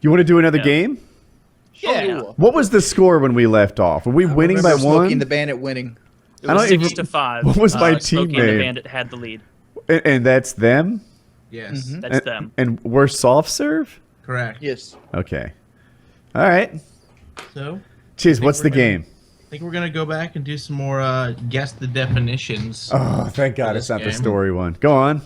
You want to do another game? Yeah. What was the score when we left off? Were we winning by Smoking one? the Bandit winning. It was 6-5. What was my team Smoking name? the Bandit had the lead. And that's them? Yes. That's them. And we're soft serve? Correct. Yes. Okay. All right. So, Cheers, what's the game? I think we're going to go back and do some more guess the definitions. Oh, thank God it's not the story one. Go on.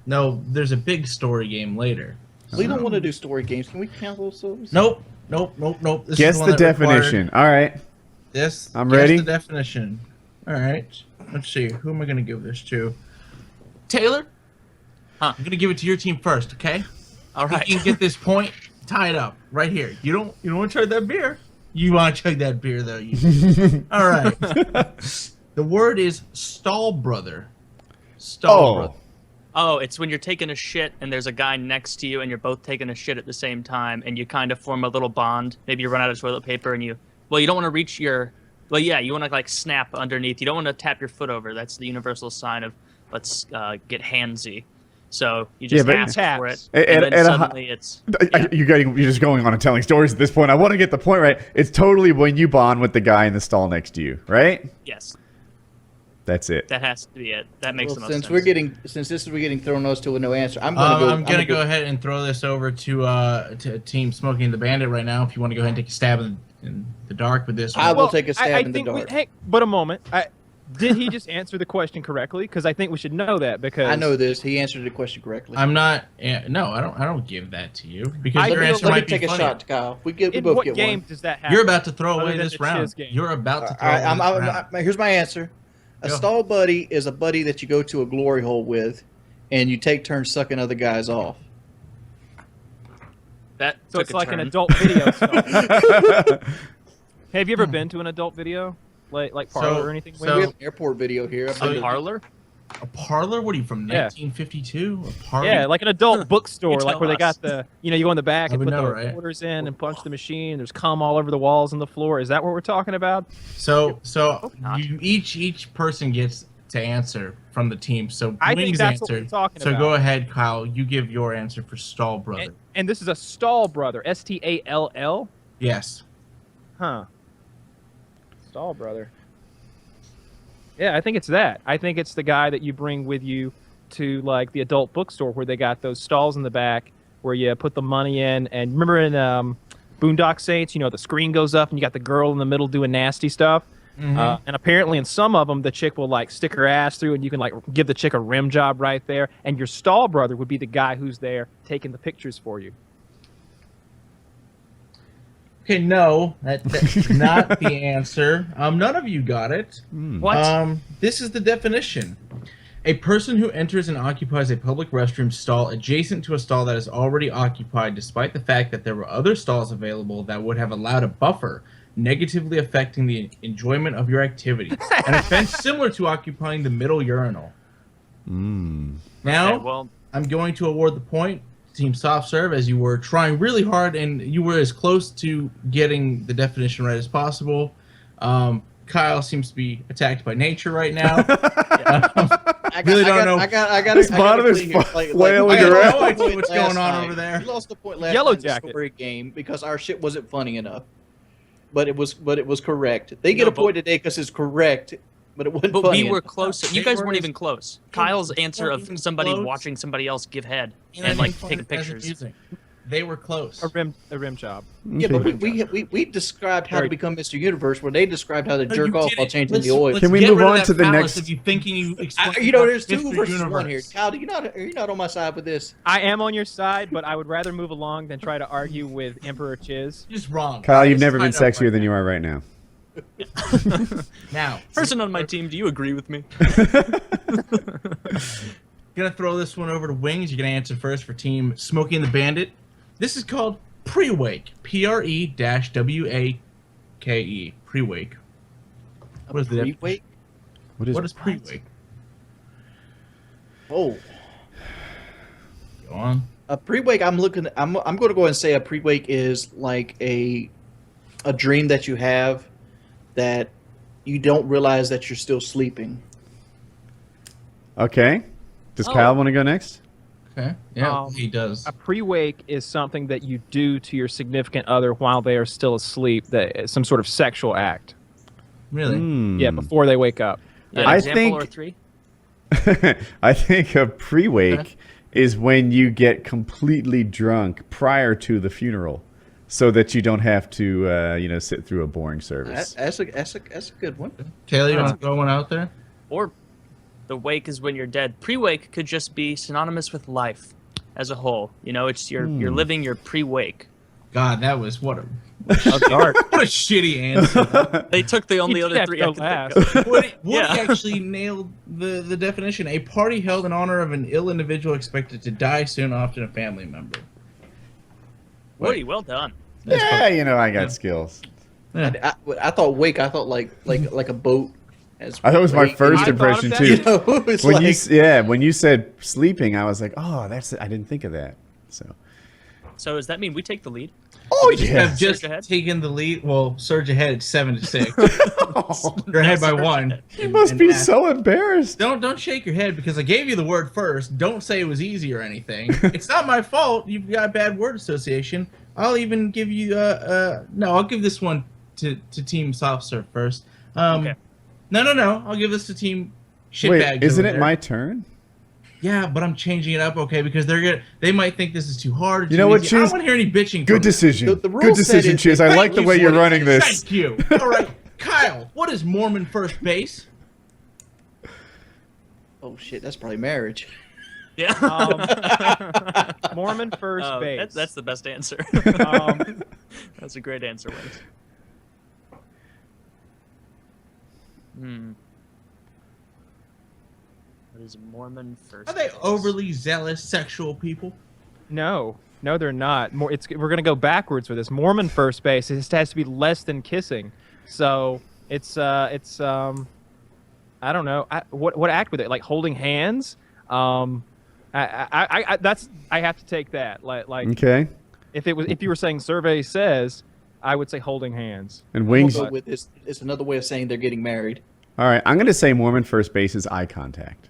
No, there's a big story game later. We don't want to do story games. Can we cancel those? Nope. This Guess is the one that required definition. All right. This. I'm guess ready. the definition. All right. Let's see. Who am I going to give this to? Taylor? Huh. I'm going to give it to your team first, okay? All right. You can get this point, tie it up right here. You don't want to chug that beer? You want to chug that beer, though. All right. The word is stall brother. Stall brother. Oh, it's when you're taking a shit and there's a guy next to you and you're both taking a shit at the same time and you kind of form a little bond. Maybe you run out of toilet paper and you don't want to reach your, you want to like snap underneath. You don't want to tap your foot over. That's the universal sign of let's get handsy. So you just ask for it, and then suddenly it's... You're just going on and telling stories at this point. I want to get the point right. It's totally when you bond with the guy in the stall next to you, right? Yes. That's it. That has to be it. That makes the most since sense. we're getting thrown us to a no answer, I'm gonna go ahead and throw this over to Team Smoking the Bandit right now. If you want to go ahead and take a stab in the dark with this one. I will take a stab in the dark. But a moment. Did he just answer the question correctly? Because I think we should know that. Because I know this. He answered the question correctly. I'm not. No, I don't give that to you because your answer let might me take be a funny. shot, Kyle. We both what get game one. does that happen? You're about to throw away Other than this the round. Chiz game. You're about to throw away this round. Here's my answer. A stall buddy is a buddy that you go to a glory hole with, and you take turns sucking other guys off. So it's like an adult video. Have you ever been to an adult video, like Parlor or anything? We have an airport video here. A parlor? A parlor? What are you from? 1952? A parlor? Yeah, like an adult bookstore, like where they us. got the, you go in the back and put the right? quarters in and punch the machine. There's cum all over the walls and the floor. Is that what we're talking about? So you each person gets to answer from the team. So I think Wings that's what answered. we're talking so about. go ahead, Kyle. You give your answer for stall brother. And this is a stall brother. Stall? Yes. Huh. Stall brother. Yeah, I think it's that. I think it's the guy that you bring with you to like the adult bookstore where they got those stalls in the back where you put the money in. And remember in Boondock Saints, the screen goes up and you got the girl in the middle doing nasty stuff. Mm-hmm. And apparently in some of them, the chick will like stick her ass through and you can like give the chick a rim job right there. And your stall brother would be the guy who's there taking the pictures for you. Okay, no, that's not the answer. None of you got it. What? This is the definition. A person who enters and occupies a public restroom stall adjacent to a stall that is already occupied, despite the fact that there were other stalls available that would have allowed a buffer, negatively affecting the enjoyment of your activity. An offense similar to occupying the middle urinal. Now, Okay, well, I'm going to award the point to Team Soft Serve, as you were trying really hard and you were as close to getting the definition right as possible. Kyle seems to be attacked by nature right now. I got This bottom is flailing around. I know what's going on over there. We lost the point last Yellow time in the Jacket. story game because our shit wasn't funny enough. But it was correct. They get a point today because it's correct, but it wasn't but funny we were enough. closer. You guys weren't even close. Kyle's answer of somebody watching somebody else give head and like taking pictures. They were close. A rim job. Yeah, but we described how to become Mr. Universe, where they described how to jerk off while changing the oil. Can we move on to the next? If you thinking you there's two versus one here. Kyle, are you not on my side with this? I am on your side, but I would rather move along than try to argue with Emperor Chiz. Just wrong. Kyle, you've never been sexier than you are right now. Now, Person on my team, do you agree with me? gonna throw this one over to Wings. You're gonna answer first for Team Smokey and the Bandit. This is called pre-wake. P-R-E-W-A-K-E. Pre-wake. What is the Pre-wake? What is pre-wake? Oh. Go on. A pre-wake, I'm going to go ahead and say a pre-wake is like a dream that you have that you don't realize that you're still sleeping. Okay. Does Kyle want to go next? Okay. Yeah, Um, he does. A pre-wake is something that you do to your significant other while they are still asleep. That is some sort of sexual act. Really? Yeah, before they wake up. An I example think- or three? I think a pre-wake is when you get completely drunk prior to the funeral, so that you don't have to, sit through a boring service. That's a good one. Taylor, you want to throw one out there? Or the wake is when you're dead. Pre-wake could just be synonymous with life as a whole. You know, it's you're living your pre-wake. God, that was what a Dark. what a shitty answer. They took the only You other have three to I go could last. think of. Woody Yeah. actually nailed the definition. A party held in honor of an ill individual expected to die soon, often a family member. Woody, well done. Yeah, I got skills. Yeah. I thought wake. I thought like a boat. As I thought it was my wake. first I thought impression of too. that. It's When like, when you said sleeping, I was like, oh, I didn't think of that. So, does that mean we take the lead? oh just yeah, Have just Surge ahead? taken the lead. Well, surge ahead. It's 7-6. You're ahead by Surge one. ahead. you must And be ask- so embarrassed. Don't shake your head because I gave you the word first. Don't say it was easy or anything. It's not my fault. You've got bad word association. I'll even give you no. I'll give this one to Team Soft Serve first. Okay. No. I'll give this to Team Shitbag. Wait, isn't over it there. my turn? Yeah, but I'm changing it up, okay? Because they might think this is too hard. Or You know too what, easy. I don't Chiz? want to hear any bitching. Good from decision. The rule Good set decision, is- Chiz. I Thank like the you, way you're Woody. running this. Thank you. All right, Kyle. What is Mormon first base? oh shit, that's probably marriage. Yeah. Mormon first Oh, base. that's the best answer. Um, That's a great answer, Wings. What is Mormon first? Are they base? overly zealous sexual people? no, they're not. We're gonna go backwards for this. Mormon first base. It just has to be less than kissing. So it's I don't know. What act with it? Like holding hands? I have to take that. Like Okay. if you were saying survey says, I would say holding hands. And We'll wings. go with this. It's another way of saying they're getting married. All right, I'm gonna say Mormon first base is eye contact.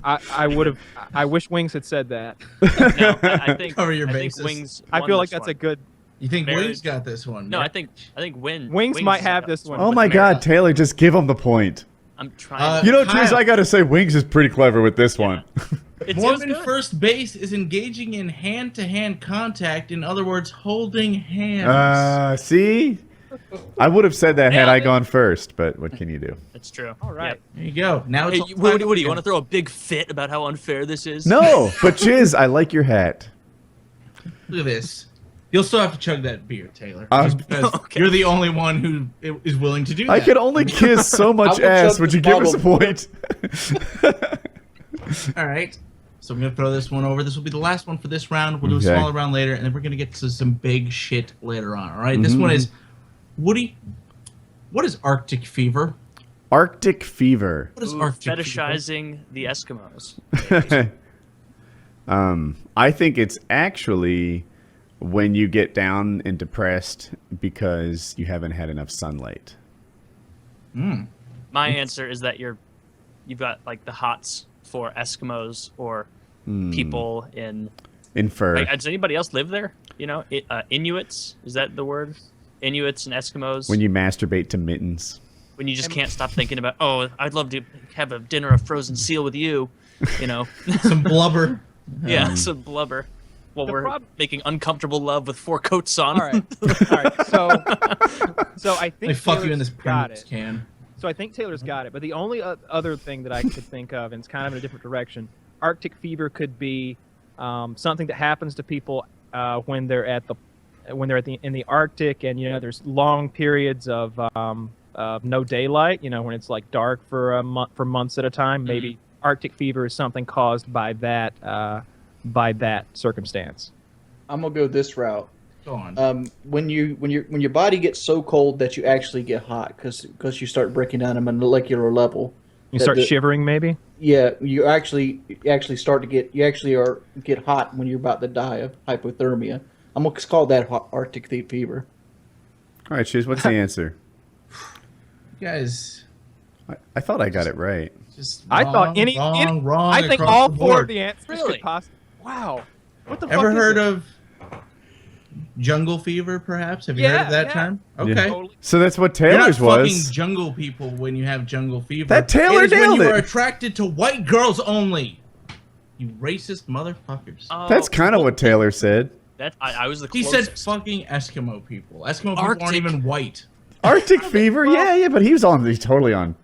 I would have. I wish Wings had said that. No, I think Cover your I think bases. Wings. I won feel like this that's one. a good. You think Marriage. Wings got this one? No, yeah? I think Wings might have this one. Oh with my marriage. God, Taylor, just give him the point. I'm trying. You know, Kyle. Chiz, I gotta say, Wings is pretty clever with this one. It was Mormon good. first base is engaging in hand-to-hand contact. In other words, holding hands. See, I would have said that had Nailed I it. gone first, but what can you do? That's true. All right. There you go. Now Hey, it's all what time do you again. want to throw a big fit about how unfair this is? No, but Chiz, I like your hat. Look at this. You'll still have to chug that beer, Taylor. Um, Just because Okay. you're the only one who is willing to do that. I could only kiss so much I will ass. chug Would this you give us a bottle. point? All right. So I'm going to throw this one over. This will be the last one for this round. We'll do a Okay. smaller round later, and then we're going to get to some big shit later on. All right? This one is Woody. What is Arctic fever? Arctic fever. What is Ooh, Arctic fever? fetishizing the Eskimos. I think it's actually when you get down and depressed because you haven't had enough sunlight. My answer is that you've got like the hots for Eskimos or people in. In fur. Like, does anybody else live there? You know, Inuits. Is that the word? Inuits and Eskimos. When you masturbate to mittens. When you just can't stop thinking about, oh, I'd love to have a dinner of frozen seal with you. You know. Some blubber. Yeah, some blubber. While The we're prob- making uncomfortable love with 4 coats on. All right. So I think They fuck you in this Taylor's got Pringles it. can. So I think Taylor's got it. But the only other thing that I could think of, and it's kind of in a different direction, Arctic fever could be something that happens to people when they're in the Arctic, and there's long periods of no daylight. When it's like dark for months at a time. Maybe Arctic fever is something caused by that circumstance. I'm gonna go this route. Go on. When your body gets so cold that you actually get hot because you start breaking down at a molecular level. You That start the- shivering, maybe. Yeah, you actually start to get hot when you're about to die of hypothermia. I'm gonna call that Arctic fever. All right, Chiz, what's the answer? You guys. I thought I got it right. Just I thought wrong I think across all the four board. of the answers Really? could possibly. Wow. What the fuck? Ever is heard this? of jungle fever? Perhaps have you heard of that term? Okay. Totally. So that's what You're not Taylor's fucking was. jungle people when you have jungle fever. That Taylor it is when nailed you it. are attracted to white girls only. You racist motherfuckers. That's kind of what Taylor said. That I was the He closest. said fucking Eskimo people. Eskimo people aren't Arctic. even white. Arctic fever, yeah, but he's totally on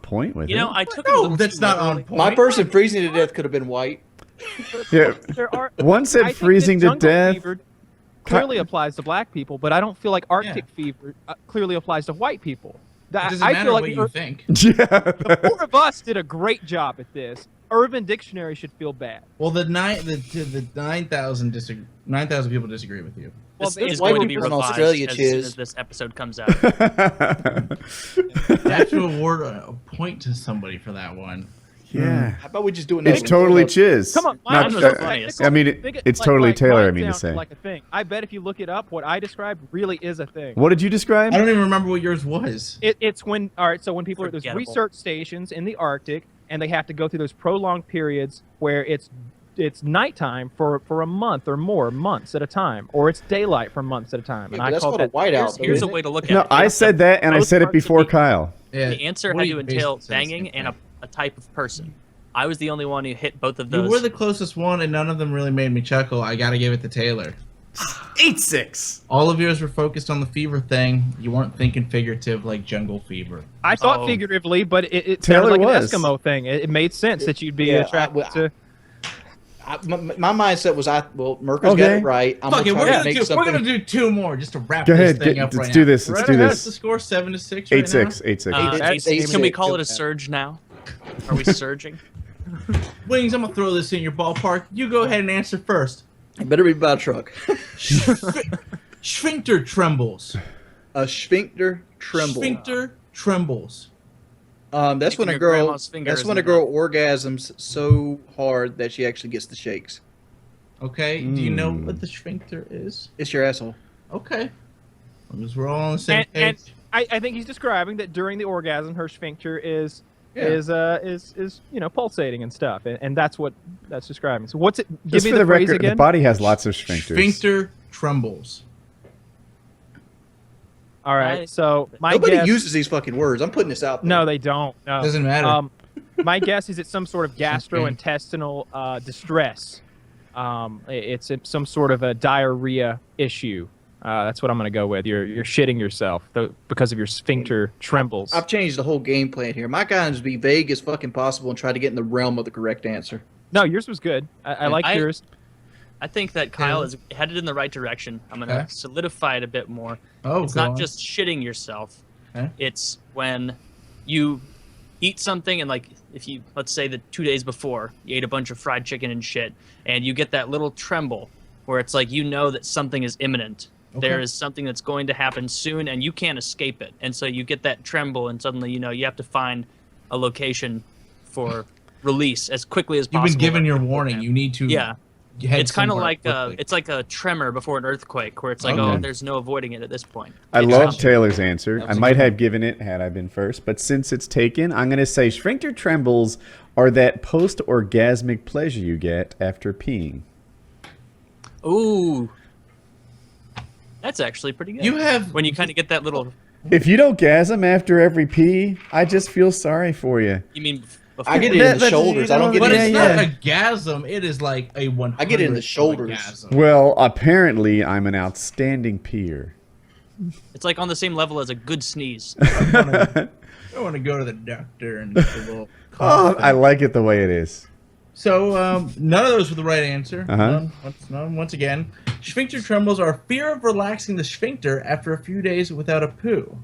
point with You it. know, I took it a No, little that's too not literally. on point. My person freezing to death could have been white. Yeah. There are. One I said think freezing that to jungle death. fever clearly applies to black people, but I don't feel like Arctic Yeah. fever clearly applies to white people. It doesn't I matter feel like what you think. Yeah. the four of us did a great job at this. Urban Dictionary should feel bad. Well, the 9,000 people disagree with you. Well, This it's is white going to be people in revised Australia, as soon Chiz. as this episode comes out. You have to award a point to somebody for that one. Yeah. How about we just do it? It's totally Chiz. Come on, Not- mine was the funniest. I mean, it's totally Taylor, I mean to sounds say. like a thing. I bet if you look it up, what I described really is a thing. What did you describe? I don't even remember what yours was. It's when so when people are there's Forgettable. research stations in the Arctic and they have to go through those prolonged periods where it's nighttime for a month or more months at a time, or it's daylight for months at a time. And Yeah, I that's call called a that whiteout. Here's a isn't it? way to look at No, it. I said that, and I Both said it parts of before the- Kyle. Yeah, The answer had Woody to entail basically said the same banging and thing. a type of person. I was the only one who hit both of You those. were the closest one, and none of them really made me chuckle. I gotta give it to Taylor. 8-6. All of yours were focused on the fever thing. You weren't thinking figurative like jungle fever. I thought Oh. figuratively, but it Taylor sounded like was. an Eskimo thing. It made sense that you'd be Yeah, attracted to. My mindset was, Merker's got Okay. it right. I'm Fuck it, gonna we're try to gonna, make do, something. we're gonna do two more just to wrap Go this ahead, thing up let's right do now. this. Let's do What's this. the score? 7-6 right 8-6. 8-6. That's- Can we call it a Okay. surge now? Are we surging? now? Wings, I'm gonna throw this in your ballpark. You go ahead and answer first. It better be about a truck. Sphincter trembles. A sphincter tremble. Sphincter trembles. That's Sticking when a your girl. grandma's finger That's is when a in girl orgasms so hard that she actually gets the shakes. Okay, do you know what the sphincter is? It's your asshole. Okay. Because we're all on the same And page. I think he's describing that during the orgasm, her sphincter is Yeah. pulsating and stuff, and that's what that's describing. So what's it? Give Just me for the the phrase record, the again. body has lots of sphincters. Sphincter trembles. All right. I- So my Nobody guess. uses these fucking words. I'm putting this out there. No, they don't. No. Doesn't matter. My guess is it's some sort of gastrointestinal distress. It's some sort of a diarrhea issue. That's what I'm going to go with. You're shitting yourself because of your sphincter trembles. I've changed the whole game plan here. My guy is to be vague as fucking possible and try to get in the realm of the correct answer. No, yours was good. I like yours. I think that Kyle is headed in the right direction. I'm going to Okay. solidify it a bit more. Oh, It's go not on. just shitting yourself. Okay. It's when you eat something and like if you let's say the 2 days before you ate a bunch of fried chicken and shit and you get that little tremble where it's like you know that something is imminent. Okay. There is something that's going to happen soon and you can't escape it. And so you get that tremble and suddenly you know you have to find a location for release as quickly as You've possible. been given your warning. You need to. Yeah. head It's kind of somewhere like quickly. it's like a tremor before an earthquake where it's like Okay. oh there's no avoiding it at this point. I It's love coming. Taylor's answer. That I was a might good have given it had I been first, but since it's taken, I'm going to say sphincter trembles are that post-orgasmic pleasure you get after peeing. Ooh. That's actually pretty good. You have. when you kind of get that little If you don't gasm after every pee, I just feel sorry for you. you mean before I get it That- in the that's- shoulders. I don't get But it Yeah, it's in not yeah. a gasm. It is like a 100. I get it in the shoulders. Gasm. Well, apparently I'm an outstanding peer. it's like on the same level as a good sneeze. I want to go to the doctor and get a little. Oh, cough. I like it the way it is. So none of those were the right answer. Uh-huh. Once again, sphincter trembles are fear of relaxing the sphincter after a few days without a poo.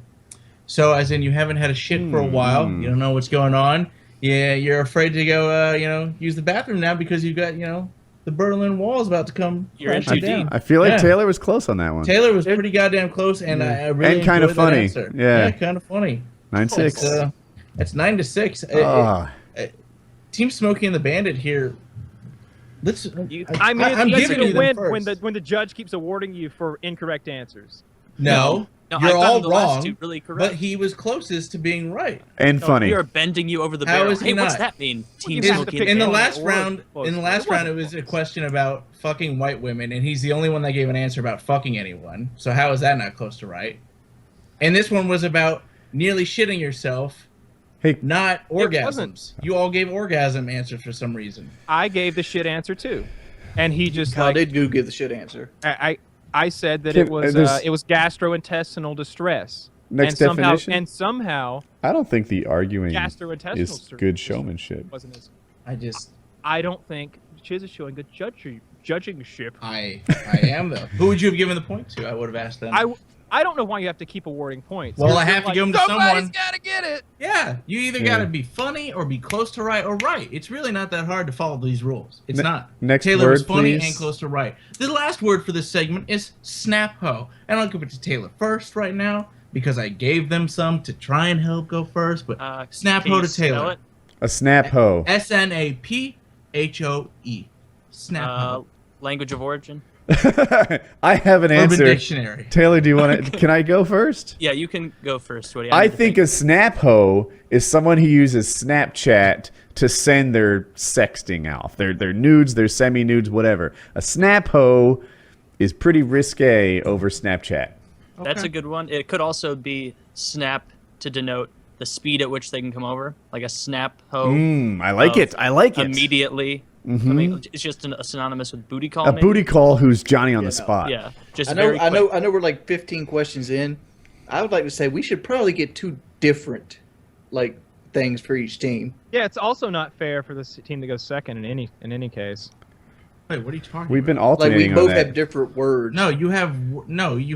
So, as in, you haven't had a shit for a while. You don't know what's going on. Yeah, you're afraid to go, use the bathroom now because you've got, the Berlin Wall's about to come. You're in crashing too down. deep. I feel like Yeah. Taylor was close on that one. Taylor was pretty goddamn close, and I really And kinda enjoyed that funny. answer. Yeah. kind of funny. 9-6. It's 9-6. Ah. Team Smokey and the Bandit here. Let's. I mean, I'm it's giving easy you to win them first. when the judge keeps awarding you for incorrect answers. No. No, You're I've gotten all the last wrong, two really correct. but he was closest to being right. And No, funny. We are bending you over the How barrel. is he Hey, what's not? that mean? Team you have to Smoky pick In the and one. Bale? last Or round, close. in the It last round, it wasn't was a close. question about fucking white women, and he's the only one that gave an answer about fucking anyone. So how is that not close to right? And this one was about nearly shitting yourself, Hey, not It wasn't. orgasms. You all gave orgasm answers for some reason. I gave the shit answer too, and he just How like did you give the shit answer? I said that Can- it was there's- gastrointestinal distress. next and definition. Somehow I don't think the arguing gastrointestinal is distress good showmanship. wasn't as. I don't think Chiz is showing good judgingship. I am though. Who would you have given the point to? I would have asked them. I don't know why you have to keep awarding points. Well, You're- I you're have to like, give 'em to somebody's someone. gotta get it. Yeah, you either Yeah. gotta be funny or be close to right or right. It's really not that hard to follow these rules. It's Ne- not. next Taylor was word, funny please. and close to right. The last word for this segment is snap ho. And I'll give it to Taylor first right now because I gave them some to try and help go first. But snap Can ho you to spell Taylor. it? A snap ho. SNAPHOE. Snap ho. Language of origin. I have an Urban answer. Dictionary. Taylor, do you want to? Can I go first? Yeah, you can go first, Woody. I need to think a snap ho is someone who uses Snapchat to send their sexting out, their nudes, their semi nudes, whatever. A snap ho is pretty risque over Snapchat. That's Okay. a good one. It could also be snap to denote the speed at which they can come over, like a snap ho. I like it. I like it. Immediately. Mhm. I mean, it's just a synonymous with booty call. A maybe? booty call who's Johnny on Yeah, the no. spot. Yeah, just I know, very I quick. know we're like 15 questions in. I would like to say we should probably get two different, like, things for each team. Yeah, it's also not fair for this team to go second in any case. Wait, what are you talking We've been about? Like, we alternating on both that. have different words. No, you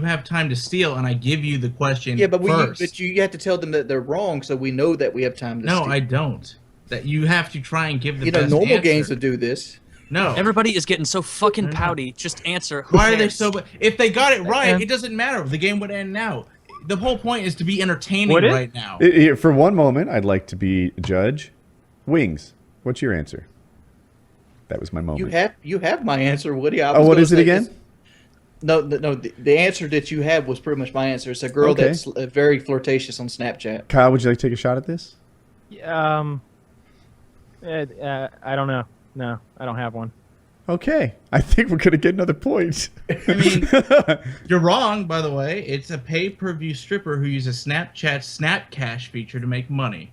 have time to steal, and I give you the question. Yeah, but first. you have to tell them that they're wrong, so we know that we have time to. No, steal. I don't. That you have to try and give the You know, best normal answer. games would do this. No. Everybody is getting so fucking pouty. Just answer. Who Why are they cares? so? If they got it right, Yeah. it doesn't matter. The game would end now. The whole point is to be entertaining Would it? right now. For one moment, I'd like to be a judge. Wings. What's your answer? That was my moment. You have my answer, Woody. I Oh, was what gonna is it say again? this- No. The answer that you have was pretty much my answer. It's a girl Okay. that's very flirtatious on Snapchat. Kyle, would you like to take a shot at this? I don't know. No, I don't have one. Okay. I think we're going to get another point. I mean, you're wrong, by the way. It's a pay-per-view stripper who uses Snapchat Snap Cash feature to make money.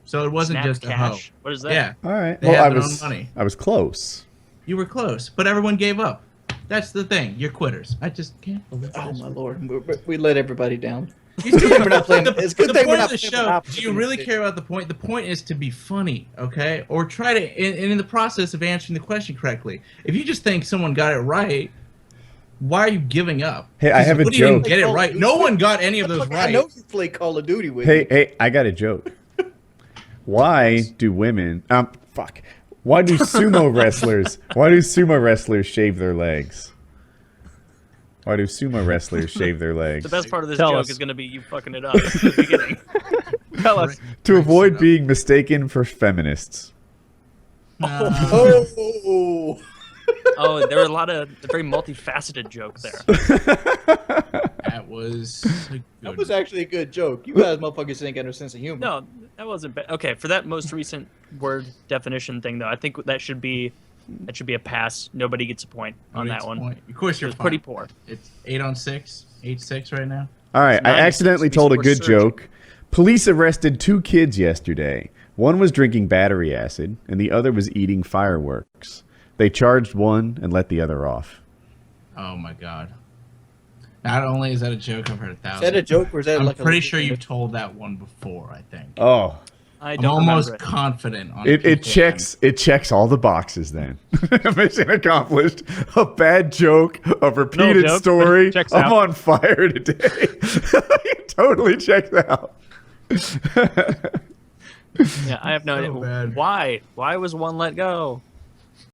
So it wasn't Snap just a cash. hoe. What is that? Yeah, All right. They Well, have I their was own money. I was close. you were close, but everyone gave up. That's the thing. You're quitters. I just can't believe Oh this. my lord, we let everybody down. You see, We're not playing- it's a good the thing we're point not of the playing show, Monopoly. do you really care about the point? The point is to be funny, okay? Or try to, and in the process of answering the question correctly. If you just think someone got it right, why are you giving up? Hey, I have a Woody didn't joke. get it right. No one got any of those Look, right. I know you play Call of Duty with me. Hey, I got a joke. Why do women Why do sumo wrestlers shave their legs? Why do sumo wrestlers shave their legs? The best part of this Tell joke us. is going to be you fucking it up at the beginning. Tell us. To avoid being mistaken for feminists. Oh, Oh, there were a lot of very multifaceted jokes there. That was a good that was actually a good joke. You guys motherfuckers ain't got no sense of humor. No, that wasn't bad. Okay, for that most recent word definition thing, though, I think that should be a pass. Nobody gets a point on that one. Point. Of course, you're It was pretty fine. poor. It's 8-6, 8-6 right now. All right, I Nice. accidentally We told a were good searching. joke. Police arrested 2 kids yesterday. One was drinking battery acid, and the other was eating fireworks. They charged one and let the other off. Oh my god! Not only is that a joke, I've heard 1,000. Is that a joke or is that I'm like pretty a sure you've told that one before. I think. Oh, I I'm don't almost remember it. confident on it PKA. checks all the boxes then. Mission accomplished. A bad joke, a repeated joke, but story. it checks I'm out. on fire today. It totally checks out. Yeah, I have no So idea. bad. Why? Why was one let go?